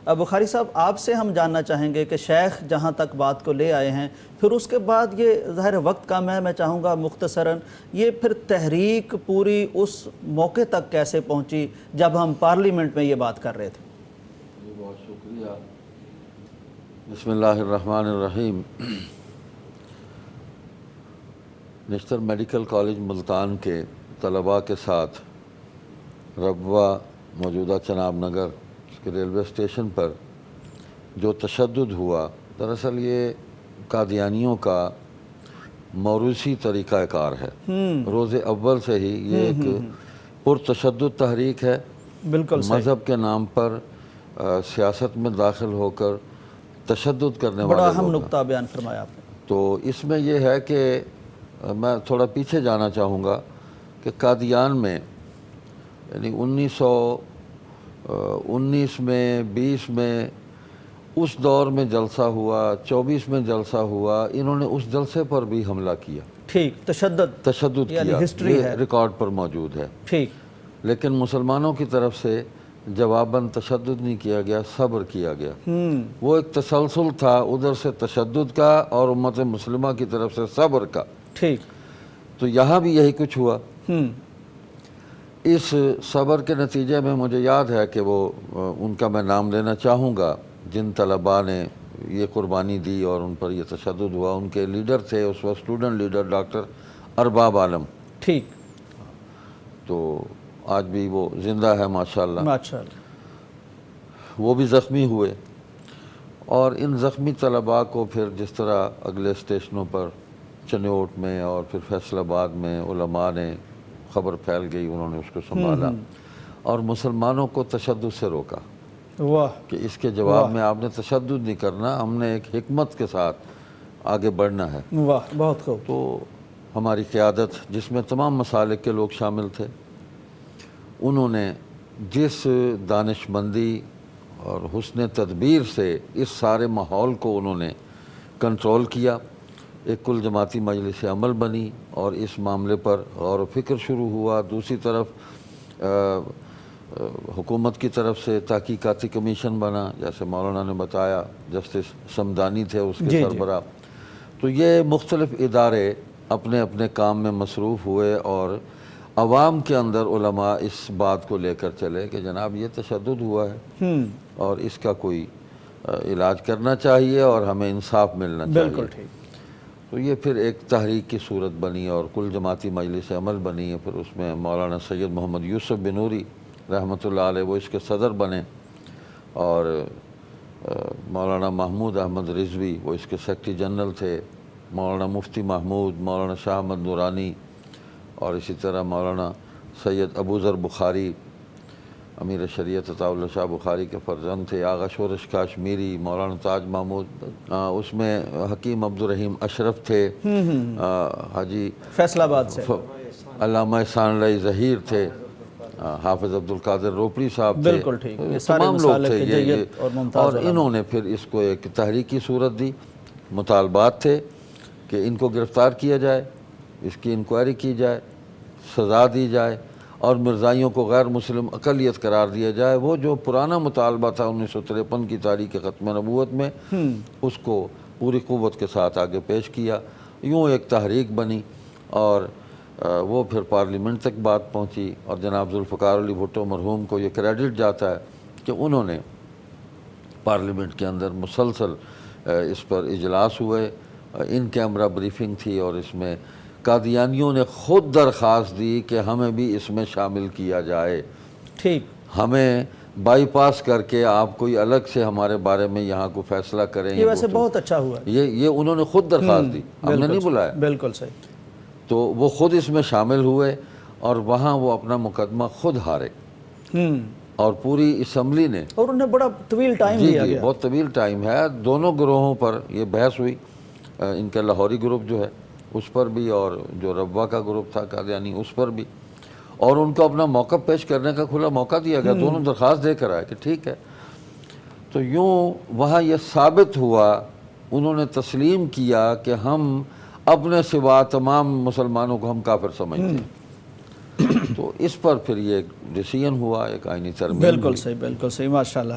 بخاری صاحب آپ سے ہم جاننا چاہیں گے کہ شیخ جہاں تک بات کو لے آئے ہیں، پھر اس کے بعد یہ ظاہر وقت کم ہے، میں چاہوں گا مختصراً یہ پھر تحریک پوری اس موقع تک کیسے پہنچی جب ہم پارلیمنٹ میں یہ بات کر رہے تھے؟ بہت شکریہ۔ بسم اللہ الرحمن الرحیم۔ نشتر میڈیکل کالج ملتان کے طلباء کے ساتھ ربوہ موجودہ چناب نگر اس کے ریلوے اسٹیشن پر جو تشدد ہوا، دراصل یہ قادیانیوں کا موروثی طریقہ کار ہے۔ روز اول سے ہی یہ ایک پرتشدد تحریک ہے، بالکل مذہب کے نام پر سیاست میں داخل ہو کر تشدد کرنے بڑا والے اہم لوگ ہیں۔ نقطہ بیان فرمایا آپ نے۔ تو اس میں یہ ہے کہ میں تھوڑا پیچھے جانا چاہوں گا کہ قادیان میں یعنی 1919 میں 20 میں اس دور میں جلسہ ہوا، 24 میں جلسہ ہوا، انہوں نے اس جلسے پر بھی حملہ کیا، ٹھیک، تشدد یعنی کیا، ہسٹری یہ ہے، ریکارڈ پر موجود ہے۔ ٹھیک، لیکن مسلمانوں کی طرف سے جواباً تشدد نہیں کیا گیا، صبر کیا گیا۔ وہ ایک تسلسل تھا ادھر سے تشدد کا اور امت مسلمہ کی طرف سے صبر کا۔ ٹھیک، تو یہاں بھی یہی کچھ ہوا۔ اس صبر کے نتیجے میں مجھے یاد ہے کہ وہ ان کا میں نام لینا چاہوں گا جن طلباء نے یہ قربانی دی اور ان پر یہ تشدد ہوا۔ ان کے لیڈر تھے اس وقت اسٹوڈنٹ لیڈر ڈاکٹر ارباب عالم۔ ٹھیک، تو آج بھی وہ زندہ ہے ماشاءاللہ۔ ماشاءاللہ۔ وہ بھی زخمی ہوئے، اور ان زخمی طلباء کو پھر جس طرح اگلے اسٹیشنوں پر چنیوٹ میں اور پھر فیصل آباد میں علماء نے خبر پھیل گئی، انہوں نے اس کو سنبھالا اور مسلمانوں کو تشدد سے روکا واہ، کہ اس کے جواب میں آپ نے تشدد نہیں کرنا، ہم نے ایک حکمت کے ساتھ آگے بڑھنا ہے۔ واہ، بہت خوب۔ تو ہماری قیادت جس میں تمام مسالک کے لوگ شامل تھے، انہوں نے جس دانش مندی اور حسن تدبیر سے اس سارے ماحول کو انہوں نے کنٹرول کیا، ایک کل جماعتی مجلس عمل بنی اور اس معاملے پر غور و فکر شروع ہوا۔ دوسری طرف حکومت کی طرف سے تحقیقاتی کمیشن بنا، جیسے مولانا نے بتایا، جسٹس سمدانی تھے اس کے سربراہ۔ تو یہ مختلف ادارے اپنے اپنے کام میں مصروف ہوئے اور عوام کے اندر علماء اس بات کو لے کر چلے کہ جناب یہ تشدد ہوا ہے اور اس کا کوئی علاج کرنا چاہیے اور ہمیں انصاف ملنا چاہیے۔ بالکل ٹھیک۔ تو یہ پھر ایک تحریک کی صورت بنی اور کل جماعتی مجلس عمل بنی ہے۔ پھر اس میں مولانا سید محمد یوسف بنوری رحمۃ اللہ علیہ وہ اس کے صدر بنے، اور مولانا محمود احمد رضوی وہ اس کے سیکرٹری جنرل تھے، مولانا مفتی محمود، مولانا شاہ احمد نورانی، اور اسی طرح مولانا سید ابو ذر بخاری امیر شریعت عطا اللہ شاہ بخاری کے فرزند تھے، آغا شورش کاشمیری، مولانا تاج محمود، اس میں حکیم عبدالرحیم اشرف تھے، حاجی فیصل آباد سے علامہ احسان اللہ ظہیر تھے، حافظ عبدالقادر روپڑی صاحب تھے، بالکل ٹھیک، یہ سارے تمام لوگ مسالک تھے کے یہ جید اور ممتاز اور انہوں نے پھر اس کو ایک تحریکی صورت دی۔ مطالبات تھے کہ ان کو گرفتار کیا جائے، اس کی انکوائری کی جائے، سزا دی جائے اور مرزائیوں کو غیر مسلم اقلیت قرار دیا جائے۔ وہ جو پرانا مطالبہ تھا 1953 کی تاریخ ختم نبوت میں، اس کو پوری قوت کے ساتھ آگے پیش کیا۔ یوں ایک تحریک بنی اور وہ پھر پارلیمنٹ تک بات پہنچی، اور جناب ذوالفقار علی بھٹو مرحوم کو یہ کریڈٹ جاتا ہے کہ انہوں نے پارلیمنٹ کے اندر مسلسل اس پر اجلاس ہوئے، ان کیمرہ بریفنگ تھی، اور اس میں قادیانیوں نے خود درخواست دی کہ ہمیں بھی اس میں شامل کیا جائے، ٹھیک، ہمیں بائی پاس کر کے آپ کوئی الگ سے ہمارے بارے میں یہاں کو فیصلہ کریں۔ یہ ویسے بہت اچھا ہوا ہے، یہ انہوں نے خود درخواست دی، ہم نے نہیں بلایا۔ بالکل صحیح۔ تو وہ خود اس میں شامل ہوئے اور وہاں وہ اپنا مقدمہ خود ہارے، اور پوری اسمبلی نے، اور انہیں بڑا طویل ٹائم دیا گیا۔ بہت طویل ٹائم ہے، دونوں گروہوں پر یہ بحث ہوئی، ان کا لاہوری گروپ جو ہے اس پر بھی اور جو ربوہ کا گروپ تھا قادیانی اس پر بھی، اور ان کو اپنا موقف پیش کرنے کا کھلا موقع دیا گیا، دونوں درخواست دے کر آئے کہ ٹھیک ہے۔ تو یوں وہاں یہ ثابت ہوا، انہوں نے تسلیم کیا کہ ہم اپنے سوا تمام مسلمانوں کو ہم کافر سمجھتے ہیں۔ تو اس پر پھر یہ ڈیسیژن ہوا، ایک آئینی ترمیم ہوئی۔ بالکل صحیح، بالکل صحیح، ماشاءاللہ۔